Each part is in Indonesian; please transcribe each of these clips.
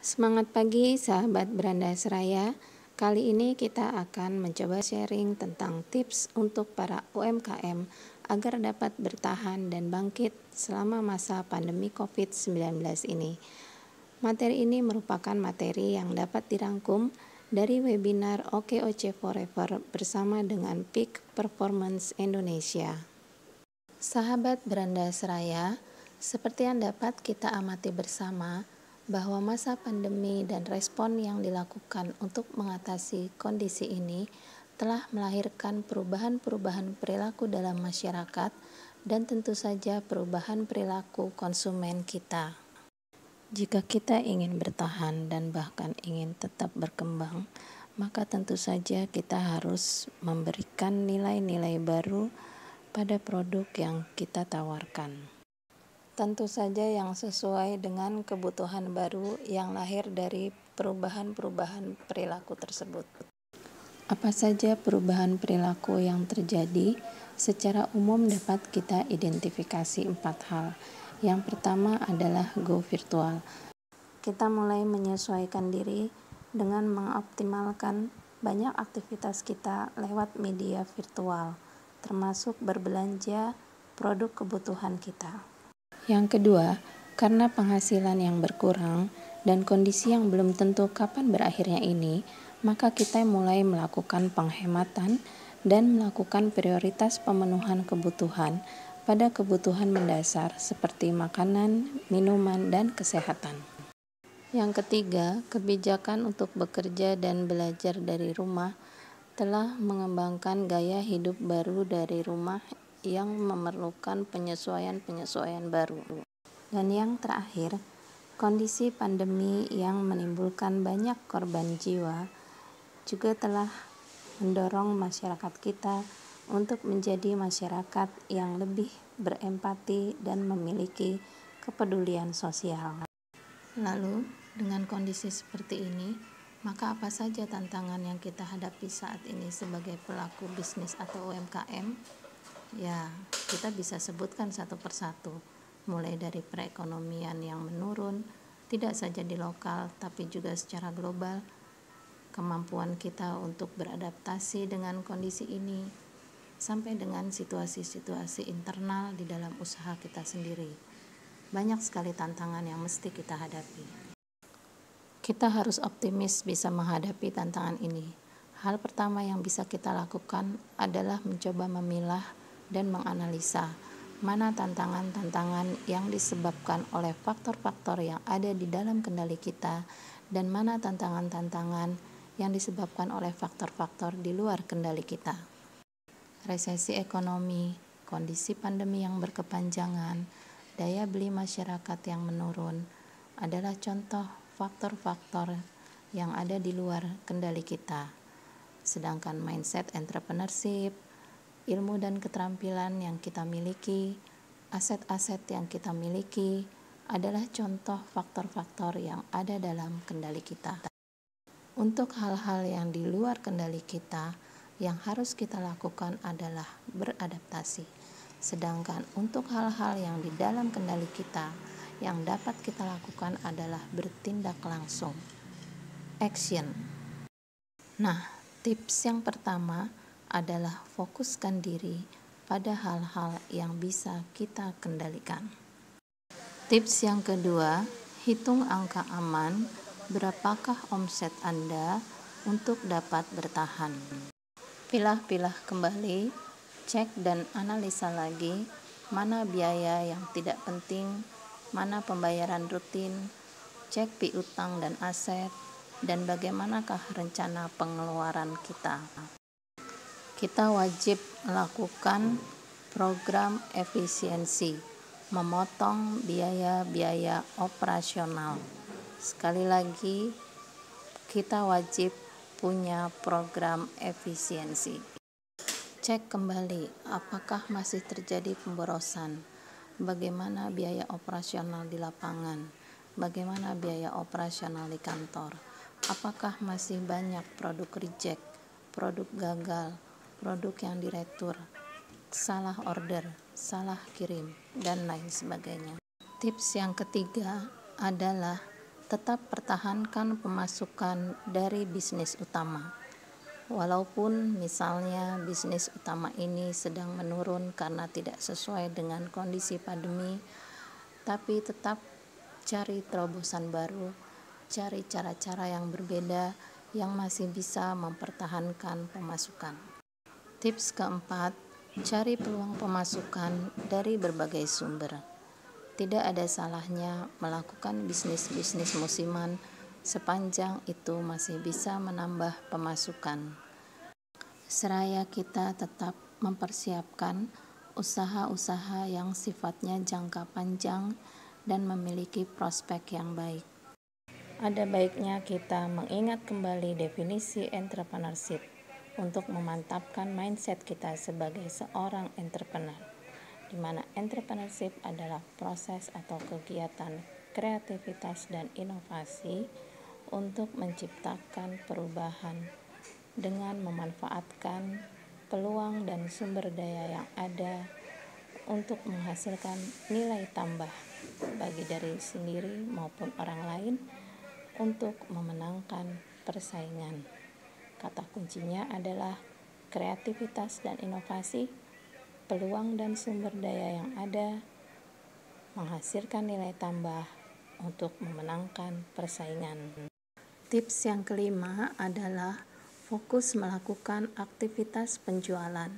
Semangat pagi sahabat Beranda Seraya. Kali ini kita akan mencoba sharing tentang tips untuk para UMKM agar dapat bertahan dan bangkit selama masa pandemi COVID-19 ini. Materi ini merupakan materi yang dapat dirangkum dari webinar OKOC Forever bersama dengan Peak Performance Indonesia. Sahabat Beranda Seraya, seperti yang dapat kita amati bersama, bahwa masa pandemi dan respon yang dilakukan untuk mengatasi kondisi ini telah melahirkan perubahan-perubahan perilaku dalam masyarakat dan tentu saja perubahan perilaku konsumen kita. Jika kita ingin bertahan dan bahkan ingin tetap berkembang, maka tentu saja kita harus memberikan nilai-nilai baru pada produk yang kita tawarkan. Tentu saja yang sesuai dengan kebutuhan baru yang lahir dari perubahan-perubahan perilaku tersebut. Apa saja perubahan perilaku yang terjadi? Secara umum dapat kita identifikasi 4 hal. Yang pertama adalah go virtual. Kita mulai menyesuaikan diri dengan mengoptimalkan banyak aktivitas kita lewat media virtual, termasuk berbelanja produk kebutuhan kita. Yang kedua, karena penghasilan yang berkurang dan kondisi yang belum tentu kapan berakhirnya ini, maka kita mulai melakukan penghematan dan melakukan prioritas pemenuhan kebutuhan pada kebutuhan mendasar seperti makanan, minuman, dan kesehatan. Yang ketiga, kebijakan untuk bekerja dan belajar dari rumah telah mengembangkan gaya hidup baru dari rumah yang memerlukan penyesuaian-penyesuaian baru. Dan yang terakhir, kondisi pandemi yang menimbulkan banyak korban jiwa juga telah mendorong masyarakat kita untuk menjadi masyarakat yang lebih berempati dan memiliki kepedulian sosial. Lalu, dengan kondisi seperti ini, maka apa saja tantangan yang kita hadapi saat ini sebagai pelaku bisnis atau UMKM? Ya, kita bisa sebutkan satu persatu, mulai dari perekonomian yang menurun, tidak saja di lokal tapi juga secara global, kemampuan kita untuk beradaptasi dengan kondisi ini, sampai dengan situasi-situasi internal di dalam usaha kita sendiri. Banyak sekali tantangan yang mesti kita hadapi. Kita harus optimis bisa menghadapi tantangan ini. Hal pertama yang bisa kita lakukan adalah mencoba memilah dan menganalisa mana tantangan-tantangan yang disebabkan oleh faktor-faktor yang ada di dalam kendali kita dan mana tantangan-tantangan yang disebabkan oleh faktor-faktor di luar kendali kita. Resesi ekonomi, kondisi pandemi yang berkepanjangan, daya beli masyarakat yang menurun adalah contoh faktor-faktor yang ada di luar kendali kita. Sedangkan mindset entrepreneurship, ilmu dan keterampilan yang kita miliki, aset-aset yang kita miliki adalah contoh faktor-faktor yang ada dalam kendali kita. Untuk hal-hal yang di luar kendali kita, yang harus kita lakukan adalah beradaptasi. Sedangkan untuk hal-hal yang di dalam kendali kita, yang dapat kita lakukan adalah bertindak langsung. Action. Nah, tips yang pertama adalah fokuskan diri pada hal-hal yang bisa kita kendalikan. Tips yang kedua, hitung angka aman, berapakah omset Anda untuk dapat bertahan. Pilah-pilah kembali, cek dan analisa lagi mana biaya yang tidak penting, mana pembayaran rutin, cek piutang dan aset, dan bagaimanakah rencana pengeluaran kita. Kita wajib melakukan program efisiensi, memotong biaya-biaya operasional. Sekali lagi, kita wajib punya program efisiensi. Cek kembali apakah masih terjadi pemborosan, bagaimana biaya operasional di lapangan, bagaimana biaya operasional di kantor, apakah masih banyak produk reject, produk gagal, produk yang diretur, salah order, salah kirim, dan lain sebagainya. Tips yang ketiga adalah Tetap pertahankan pemasukan dari bisnis utama. Walaupun misalnya bisnis utama ini sedang menurun karena tidak sesuai dengan kondisi pandemi, tapi tetap cari terobosan baru, cari cara-cara yang berbeda yang masih bisa mempertahankan pemasukan. Tips keempat, cari peluang pemasukan dari berbagai sumber. Tidak ada salahnya melakukan bisnis-bisnis musiman sepanjang itu masih bisa menambah pemasukan. Seraya kita tetap mempersiapkan usaha-usaha yang sifatnya jangka panjang dan memiliki prospek yang baik. Ada baiknya kita mengingat kembali definisi entrepreneurship untuk memantapkan mindset kita sebagai seorang entrepreneur, di mana entrepreneurship adalah proses atau kegiatan kreativitas dan inovasi untuk menciptakan perubahan dengan memanfaatkan peluang dan sumber daya yang ada untuk menghasilkan nilai tambah bagi diri sendiri maupun orang lain untuk memenangkan persaingan. Kata kuncinya adalah kreativitas dan inovasi, peluang dan sumber daya yang ada, menghasilkan nilai tambah untuk memenangkan persaingan. Tips yang kelima adalah fokus melakukan aktivitas penjualan,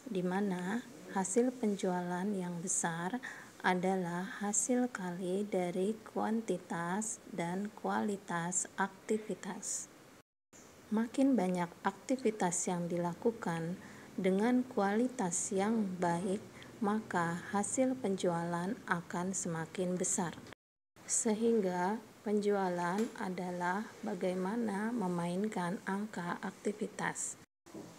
di mana hasil penjualan yang besar adalah hasil kali dari kuantitas dan kualitas aktivitas. Makin banyak aktivitas yang dilakukan dengan kualitas yang baik, maka hasil penjualan akan semakin besar. Sehingga penjualan adalah bagaimana memainkan angka aktivitas.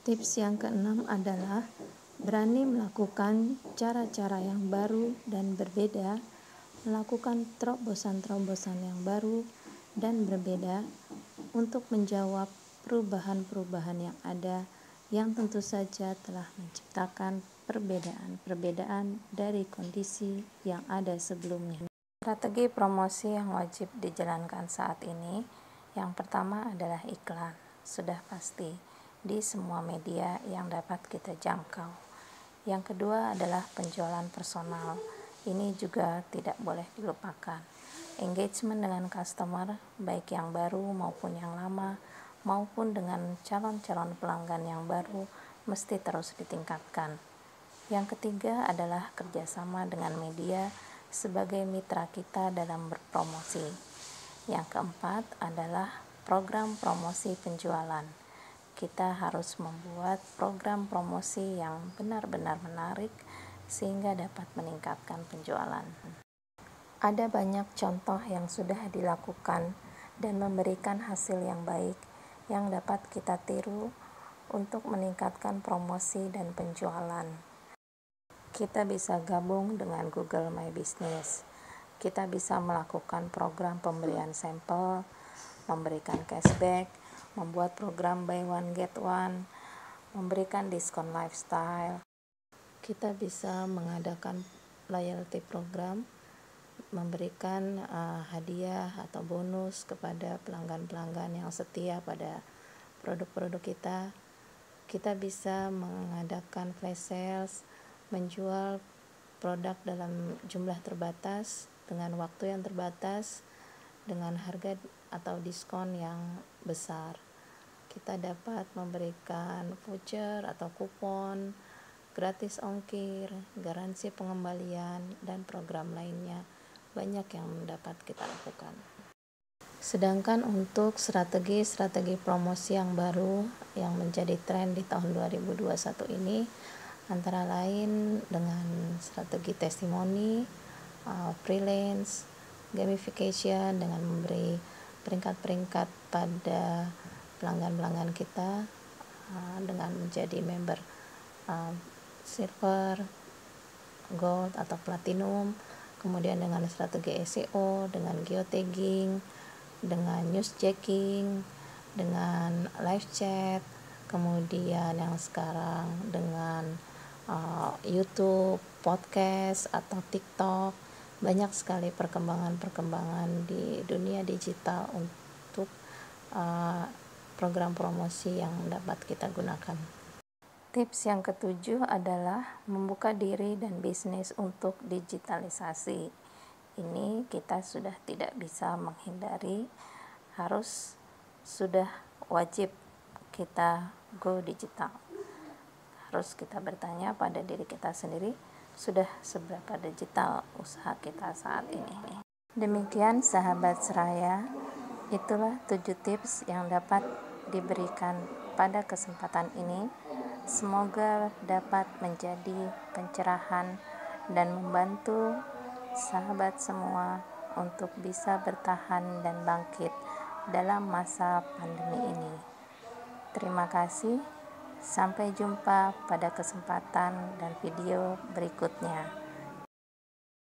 Tips yang keenam adalah berani melakukan cara-cara yang baru dan berbeda, melakukan terobosan-terobosan yang baru dan berbeda untuk menjawab perubahan-perubahan yang ada yang tentu saja telah menciptakan perbedaan-perbedaan dari kondisi yang ada sebelumnya. Strategi promosi yang wajib dijalankan saat ini, yang pertama adalah iklan, sudah pasti di semua media yang dapat kita jangkau. Yang kedua adalah penjualan personal, ini juga tidak boleh dilupakan. Engagement dengan customer, baik yang baru maupun yang lama, maupun dengan calon-calon pelanggan yang baru, mesti terus ditingkatkan. Yang ketiga adalah kerjasama dengan media sebagai mitra kita dalam berpromosi. Yang keempat adalah program promosi penjualan. Kita harus membuat program promosi yang benar-benar menarik sehingga dapat meningkatkan penjualan. Ada banyak contoh yang sudah dilakukan dan memberikan hasil yang baik yang dapat kita tiru untuk meningkatkan promosi dan penjualan. Kita bisa gabung dengan Google My Business. Kita bisa melakukan program pemberian sampel, memberikan cashback, membuat program buy one get one, memberikan diskon lifestyle. Kita bisa mengadakan loyalty program, memberikan hadiah atau bonus kepada pelanggan-pelanggan yang setia pada produk-produk kita. Kita bisa mengadakan flash sales, menjual produk dalam jumlah terbatas dengan waktu yang terbatas dengan harga atau diskon yang besar. Kita dapat memberikan voucher atau kupon, gratis ongkir, garansi pengembalian, dan program lainnya. Banyak yang dapat kita lakukan. Sedangkan untuk strategi promosi yang baru yang menjadi tren di tahun 2021 ini, antara lain dengan strategi testimoni, freelance, gamification dengan memberi peringkat-peringkat pada pelanggan-pelanggan kita dengan menjadi member silver, gold atau platinum, kemudian dengan strategi SEO, dengan geotagging, dengan newsjacking, dengan live chat, kemudian yang sekarang dengan YouTube, podcast atau TikTok, banyak sekali perkembangan-perkembangan di dunia digital untuk program promosi yang dapat kita gunakan. Tips yang ketujuh adalah membuka diri dan bisnis untuk digitalisasi. Ini kita sudah tidak bisa menghindari, sudah wajib kita go digital. Harus kita bertanya pada diri kita sendiri, sudah seberapa digital usaha kita saat ini. Demikian sahabat seraya, itulah 7 tips yang dapat diberikan pada kesempatan ini. Semoga dapat menjadi pencerahan dan membantu sahabat semua untuk bisa bertahan dan bangkit dalam masa pandemi ini. Terima kasih. Sampai jumpa pada kesempatan dan video berikutnya.